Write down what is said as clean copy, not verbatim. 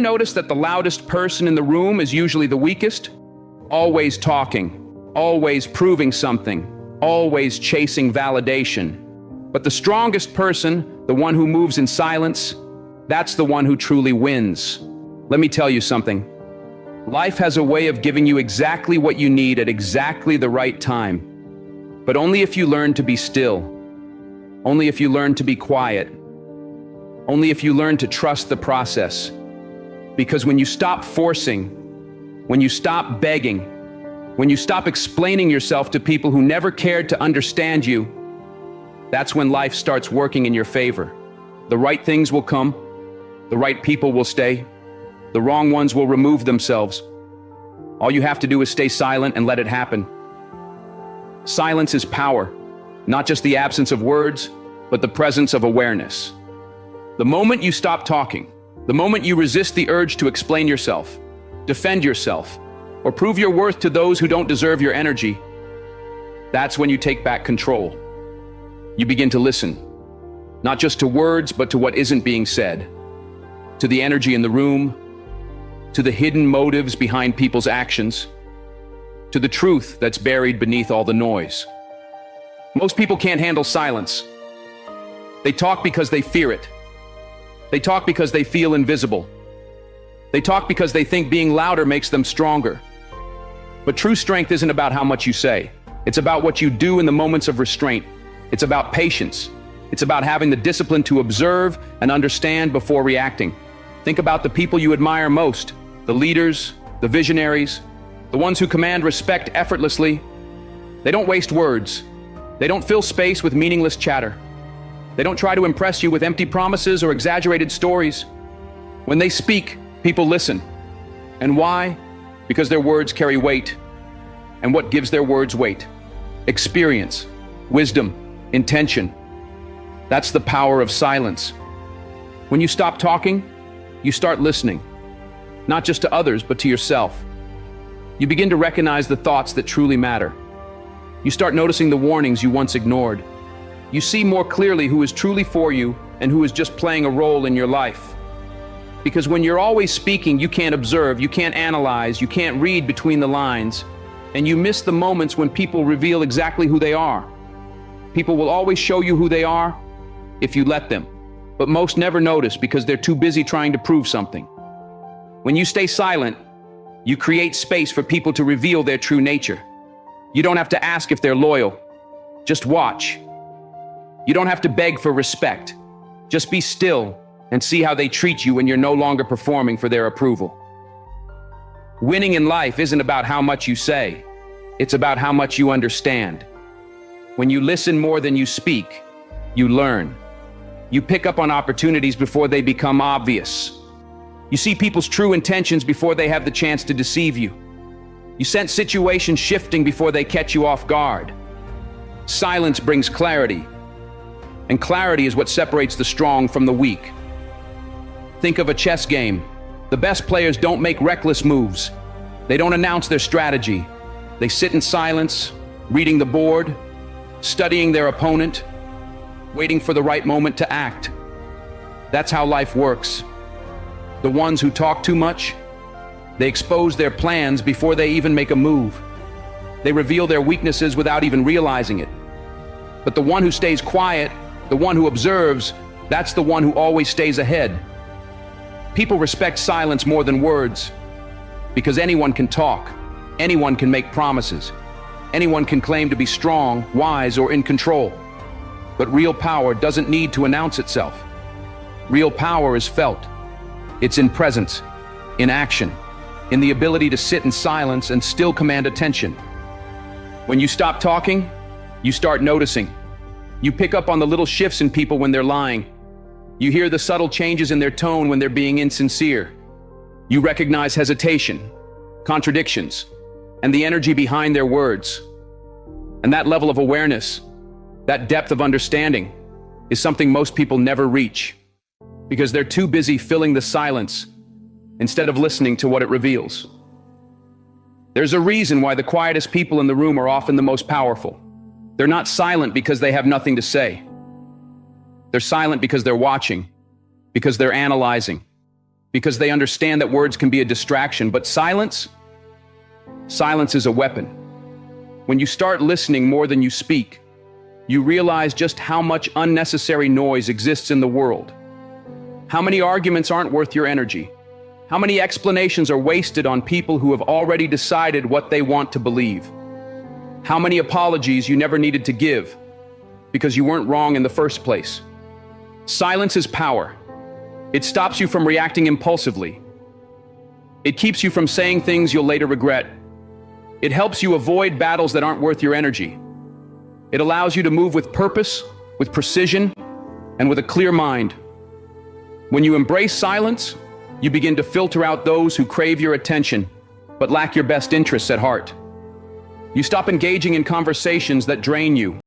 Notice that the loudest person in the room is usually the weakest? Always talking, always proving something, always chasing validation. But the strongest person, the one who moves in silence, that's the one who truly wins. Let me tell you something. Life has a way of giving you exactly what you need at exactly the right time. But only if you learn to be still. Only if you learn to be quiet. Only if you learn to trust the process. Because when you stop forcing, when you stop begging, when you stop explaining yourself to people who never cared to understand you, that's when life starts working in your favor. The right things will come, the right people will stay, the wrong ones will remove themselves. All you have to do is stay silent and let it happen. Silence is power, not just the absence of words, but the presence of awareness. The moment you stop talking, the moment you resist the urge to explain yourself, defend yourself, or prove your worth to those who don't deserve your energy, that's when you take back control. You begin to listen, not just to words, but to what isn't being said, to the energy in the room, to the hidden motives behind people's actions, to the truth that's buried beneath all the noise. Most people can't handle silence. They talk because they fear it. They talk because they feel invisible. They talk because they think being louder makes them stronger. But true strength isn't about how much you say. It's about what you do in the moments of restraint. It's about patience. It's about having the discipline to observe and understand before reacting. Think about the people you admire most, the leaders, the visionaries, the ones who command respect effortlessly. They don't waste words. They don't fill space with meaningless chatter. They don't try to impress you with empty promises or exaggerated stories. When they speak, people listen. And why? Because their words carry weight. And what gives their words weight? Experience, wisdom, intention. That's the power of silence. When you stop talking, you start listening. Not just to others, but to yourself. You begin to recognize the thoughts that truly matter. You start noticing the warnings you once ignored. You see more clearly who is truly for you and who is just playing a role in your life. Because when you're always speaking, you can't observe, you can't analyze, you can't read between the lines, and you miss the moments when people reveal exactly who they are. People will always show you who they are if you let them, but most never notice because they're too busy trying to prove something. When you stay silent, you create space for people to reveal their true nature. You don't have to ask if they're loyal, just watch. You don't have to beg for respect. Just be still and see how they treat you when you're no longer performing for their approval. Winning in life isn't about how much you say. It's about how much you understand. When you listen more than you speak, you learn. You pick up on opportunities before they become obvious. You see people's true intentions before they have the chance to deceive you. You sense situations shifting before they catch you off guard. Silence brings clarity. And clarity is what separates the strong from the weak. Think of a chess game. The best players don't make reckless moves. They don't announce their strategy. They sit in silence, reading the board, studying their opponent, waiting for the right moment to act. That's how life works. The ones who talk too much, they expose their plans before they even make a move. They reveal their weaknesses without even realizing it. But the one who stays quiet, the one who observes, that's the one who always stays ahead. People respect silence more than words because anyone can talk, anyone can make promises, anyone can claim to be strong, wise, or in control. But real power doesn't need to announce itself. Real power is felt. It's in presence, in action, in the ability to sit in silence and still command attention. When you stop talking, you start noticing. You pick up on the little shifts in people when they're lying. You hear the subtle changes in their tone when they're being insincere. You recognize hesitation, contradictions, and the energy behind their words. And that level of awareness, that depth of understanding, is something most people never reach because they're too busy filling the silence instead of listening to what it reveals. There's a reason why the quietest people in the room are often the most powerful. They're not silent because they have nothing to say. They're silent because they're watching, because they're analyzing, because they understand that words can be a distraction, but silence is a weapon. When you start listening more than you speak, you realize just how much unnecessary noise exists in the world. How many arguments aren't worth your energy? How many explanations are wasted on people who have already decided what they want to believe? How many apologies you never needed to give because you weren't wrong in the first place? Silence is power. It stops you from reacting impulsively. It keeps you from saying things you'll later regret. It helps you avoid battles that aren't worth your energy. It allows you to move with purpose, with precision, and with a clear mind. When you embrace silence, you begin to filter out those who crave your attention, but lack your best interests at heart. You stop engaging in conversations that drain you